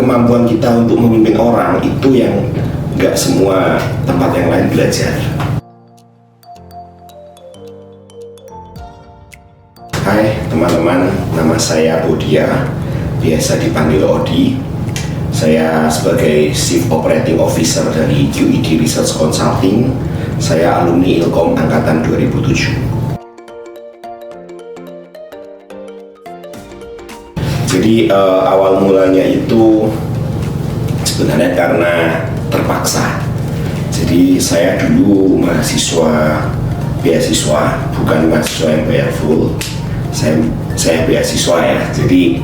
kemampuan kita untuk memimpin orang itu yang nggak semua tempat yang lain belajar. Hai teman-teman, nama saya Bodia, biasa dipanggil Odi. Saya sebagai Chief Operating Officer dari QED Research Consulting. Saya alumni Ilkom angkatan 2007. Jadi awal mulanya itu sebenarnya karena terpaksa. Jadi saya dulu mahasiswa beasiswa, bukan mahasiswa yang bayar full. Saya beasiswa ya, jadi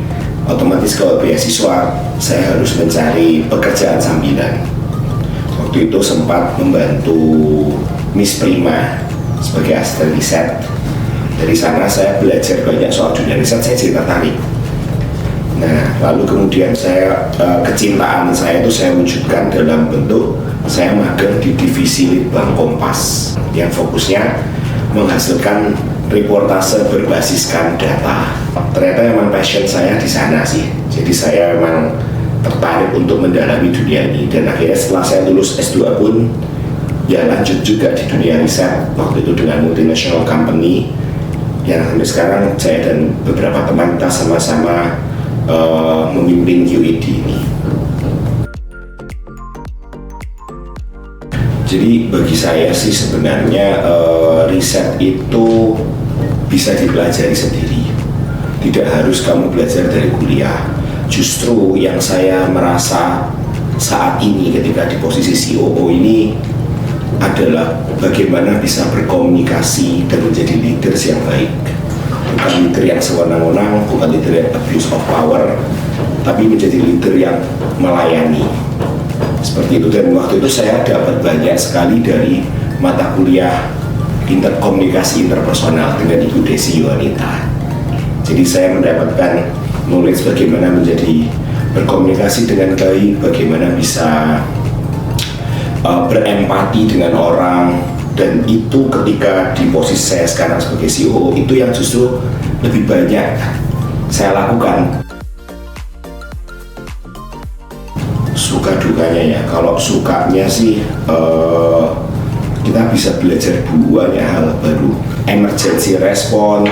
otomatis kalau beasiswa saya harus mencari pekerjaan sambilan. Waktu itu sempat membantu Miss Prima sebagai asisten riset. Dari sana saya belajar banyak soal dunia riset, saya jadi tertarik. Nah, lalu kemudian kecintaan saya itu saya wujudkan dalam bentuk saya magang di divisi Litbang Kompas yang fokusnya menghasilkan reportase berbasiskan data. Ternyata memang passion saya di sana sih. Jadi saya memang tertarik untuk mendalami dunia ini, dan akhirnya setelah saya lulus S2 pun ya lanjut juga di dunia riset, waktu itu dengan multinational company yang sampai sekarang saya dan beberapa teman kita sama-sama memimpin QED ini. Jadi bagi saya sih sebenarnya riset itu bisa dipelajari sendiri. Tidak harus kamu belajar dari kuliah. Justru yang saya merasa saat ini ketika di posisi COO ini adalah bagaimana bisa berkomunikasi dan menjadi leaders yang baik. Bukan leader yang sewenang-wenang, bukan leader yang abuse of power, tapi menjadi leader yang melayani. Seperti itu, dan waktu itu saya dapat banyak sekali dari mata kuliah komunikasi interpersonal dengan Ibu Desi Yohanita. Jadi saya mendapatkan knowledge bagaimana menjadi berkomunikasi dengan baik, bagaimana bisa berempati dengan orang, dan itu ketika di posisi saya sekarang sebagai CEO itu yang justru lebih banyak saya lakukan. Suka dukanya ya, kalau sukanya sih kita bisa belajar banyak hal baru, emergency response,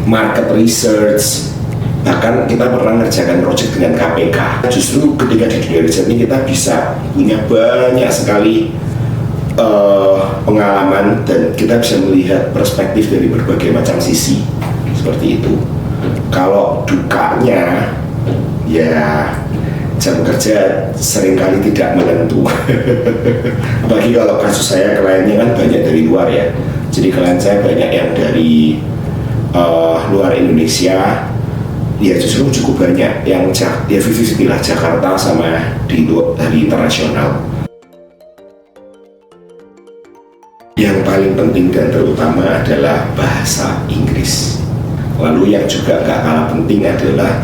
market research, bahkan kita pernah ngerjakan project dengan KPK. Justru ketika di dunia riset ini kita bisa punya banyak sekali pengalaman, dan kita bisa melihat perspektif dari berbagai macam sisi, seperti itu. Kalau dukanya ya jam kerja seringkali tidak menentu. Bagi kalau kasus saya kliennya kan banyak dari luar ya, jadi klien saya banyak yang dari luar Indonesia, ya justru cukup banyak yang ya 50-50 lah, Jakarta sama dari internasional. Yang paling penting dan terutama adalah bahasa Inggris. Lalu yang juga gak kalah penting adalah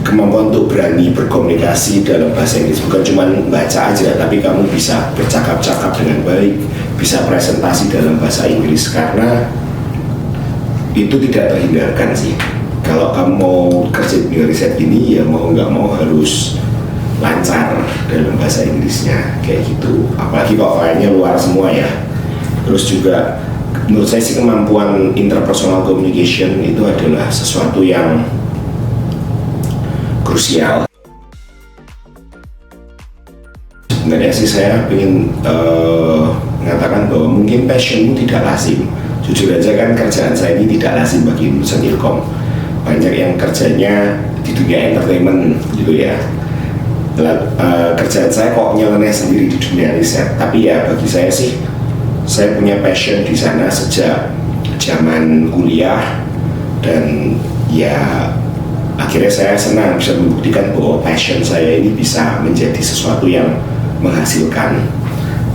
kemampuan untuk berani berkomunikasi dalam bahasa Inggris. Bukan cuma baca aja, tapi kamu bisa bercakap-cakap dengan baik, bisa presentasi dalam bahasa Inggris, karena itu tidak terhindarkan sih. Kalau kamu mau kerja di riset ini, ya mau nggak mau harus lancar dalam bahasa Inggrisnya, kayak gitu. Apalagi kalau kayaknya luar semua ya. Terus juga menurut saya sih kemampuan interpersonal communication itu adalah sesuatu yang krusial. Sebenarnya sih saya ingin mengatakan bahwa mungkin passionmu tidak lazim. Jujur aja kan kerjaan saya ini tidak lazim bagi lulusan Ilkom. Banyak yang kerjanya di dunia entertainment gitu ya. Kerjaan saya kok nyeleneh sendiri di dunia riset. Tapi ya bagi saya sih, saya punya passion di sana sejak zaman kuliah, dan ya akhirnya saya senang bisa membuktikan bahwa passion saya ini bisa menjadi sesuatu yang menghasilkan.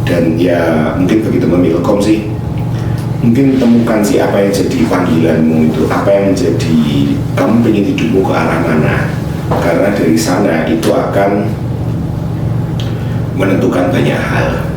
Dan ya mungkin begitu memilih Ilkom sih, mungkin temukan sih apa yang jadi panggilanmu itu, apa yang menjadi kamu pengen hidupmu ke arah mana, karena dari sana itu akan menentukan banyak hal.